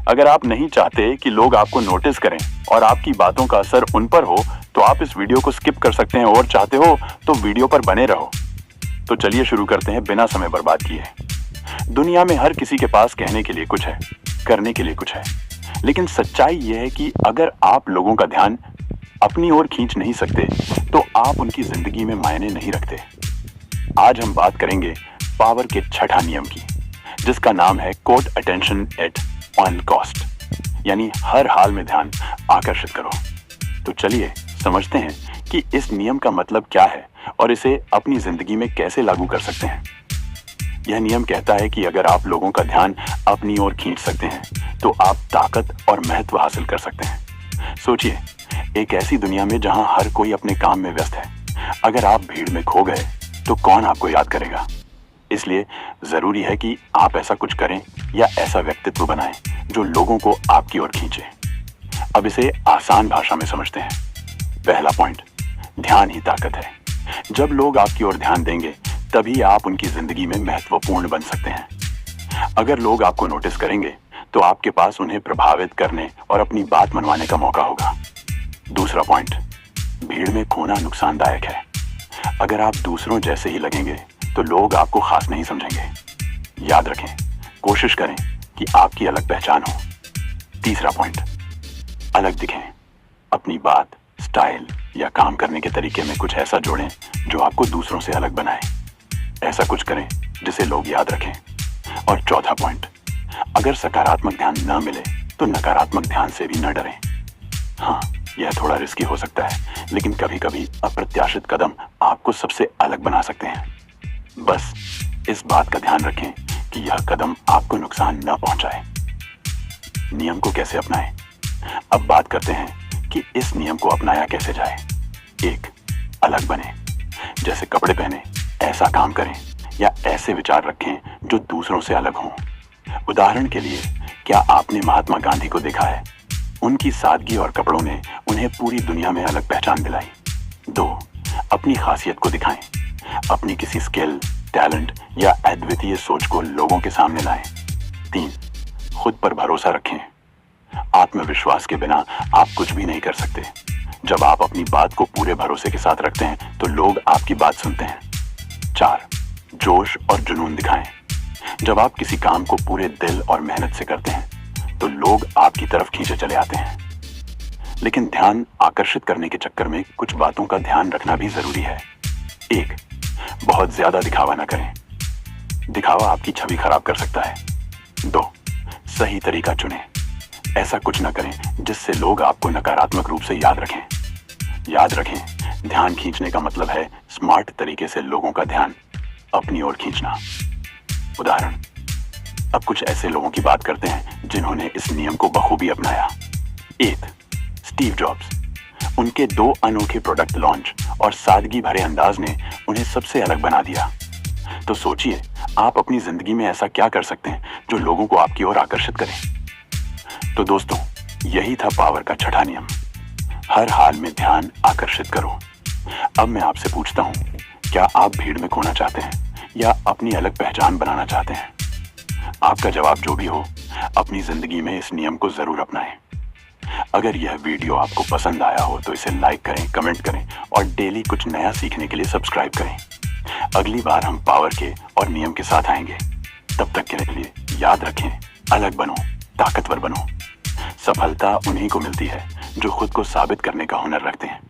अगर आप नहीं चाहते कि लोग आपको नोटिस करें और आपकी बातों का असर उन पर हो तो आप इस वीडियो को स्किप कर सकते हैं, और चाहते हो तो वीडियो पर बने रहो। तो चलिए शुरू करते हैं बिना समय बर्बाद किए। दुनिया में हर किसी के पास कहने के लिए कुछ है, करने के लिए कुछ है, लेकिन सच्चाई यह है कि अगर आप लोगों का ध्यान अपनी ओर खींच नहीं सकते तो आप उनकी जिंदगी में मायने नहीं रखते। आज हम बात करेंगे पावर के छठा नियम की, जिसका नाम है quote attention at all cost, यानी हर हाल में ध्यान आकर्षित करो। तो चलिए समझते हैं कि इस नियम का मतलब क्या है और इसे अपनी जिंदगी में कैसे लागू कर सकते हैं। यह नियम कहता है कि अगर आप लोगों का ध्यान अपनी ओर खींच सकते हैं तो आप ताकत और महत्व हासिल कर सकते हैं। सोचिए, एक ऐसी दुनिया में जहां हर कोई अपने काम में व्यस्त है, अगर आप भीड़ में खो गए तो कौन आपको याद करेगा? इसलिए जरूरी है कि आप ऐसा कुछ करें या ऐसा व्यक्तित्व बनाएं जो लोगों को आपकी ओर खींचे। अब इसे आसान भाषा में समझते हैं। पहला पॉइंट, ध्यान ही ताकत है। जब लोग आपकी ओर ध्यान देंगे तभी आप उनकी जिंदगी में महत्वपूर्ण बन सकते हैं। अगर लोग आपको नोटिस करेंगे तो आपके पास उन्हें प्रभावित करने और अपनी बात मनवाने का मौका होगा। दूसरा पॉइंट, भीड़ में खोना नुकसानदायक है। अगर आप दूसरों जैसे ही लगेंगे तो लोग आपको खास नहीं समझेंगे। याद रखें, कोशिश करें कि आपकी अलग पहचान हो। तीसरा पॉइंट, अलग दिखें। अपनी बात, स्टाइल या काम करने के तरीके में कुछ ऐसा जोड़ें जो आपको दूसरों से अलग बनाए। ऐसा कुछ करें जिसे लोग याद रखें। और चौथा पॉइंट, अगर सकारात्मक ध्यान न मिले तो नकारात्मक ध्यान से भी न डरें। हाँ, यह थोड़ा रिस्की हो सकता है, लेकिन कभी कभी अप्रत्याशित कदम आपको सबसे अलग बना सकते हैं। बस इस बात का ध्यान रखें कि यह कदम आपको नुकसान न पहुंचाए। नियम को कैसे अपनाएं? अब बात करते हैं कि इस नियम को अपनाया कैसे जाए। 1. अलग बने। जैसे कपड़े पहने, ऐसा काम करें या ऐसे विचार रखें जो दूसरों से अलग हों। उदाहरण के लिए, क्या आपने महात्मा गांधी को देखा है? उनकी सादगी और कपड़ों ने उन्हें पूरी दुनिया में अलग पहचान दिलाई। 2. अपनी खासियत को दिखाएं। अपनी किसी स्किल, टैलेंट या अद्वितीय सोच को लोगों के सामने लाएं। 3. खुद पर भरोसा रखें। आत्मविश्वास के बिना आप कुछ भी नहीं कर सकते। जब आप अपनी बात को पूरे भरोसे के साथ रखते हैं तो लोग आपकी बात सुनते हैं। 4. जोश और जुनून दिखाएं। जब आप किसी काम को पूरे दिल और मेहनत से करते हैं तो लोग आपकी तरफ खींचे चले आते हैं। लेकिन ध्यान आकर्षित करने के चक्कर में कुछ बातों का ध्यान रखना भी जरूरी है। 1. बहुत ज्यादा दिखावा न करें। दिखावा आपकी छवि खराब कर सकता है। 2. सही तरीका चुनें। ऐसा कुछ न करें जिससे लोग आपको नकारात्मक रूप से याद रखें। याद रखें, ध्यान खींचने का मतलब है स्मार्ट तरीके से लोगों का ध्यान अपनी ओर खींचना। उदाहरण, अब कुछ ऐसे लोगों की बात करते हैं जिन्होंने इस नियम को बखूबी अपनाया। 1. Steve jobs. उनके 2 अनोखे प्रोडक्ट लॉन्च और सादगी भरे अंदाज ने उन्हें सबसे अलग बना दिया। तो सोचिए, आप अपनी जिंदगी में ऐसा क्या कर सकते हैं जो लोगों को आपकी ओर आकर्षित करे। तो दोस्तों, यही था पावर का छठा नियम, हर हाल में ध्यान आकर्षित करो। अब मैं आपसे पूछता हूं, क्या आप भीड़ में खोना चाहते हैं या अपनी अलग पहचान बनाना चाहते हैं? आपका जवाब जो भी हो, अपनी जिंदगी में इस नियम को जरूर अपनाएं। अगर यह वीडियो आपको पसंद आया हो तो इसे लाइक करें, कमेंट करें और डेली कुछ नया सीखने के लिए सब्सक्राइब करें। अगली बार हम पावर के और नियम के साथ आएंगे। तब तक के लिए याद रखें, अलग बनो, ताकतवर बनो। सफलता उन्हीं को मिलती है जो खुद को साबित करने का हुनर रखते हैं।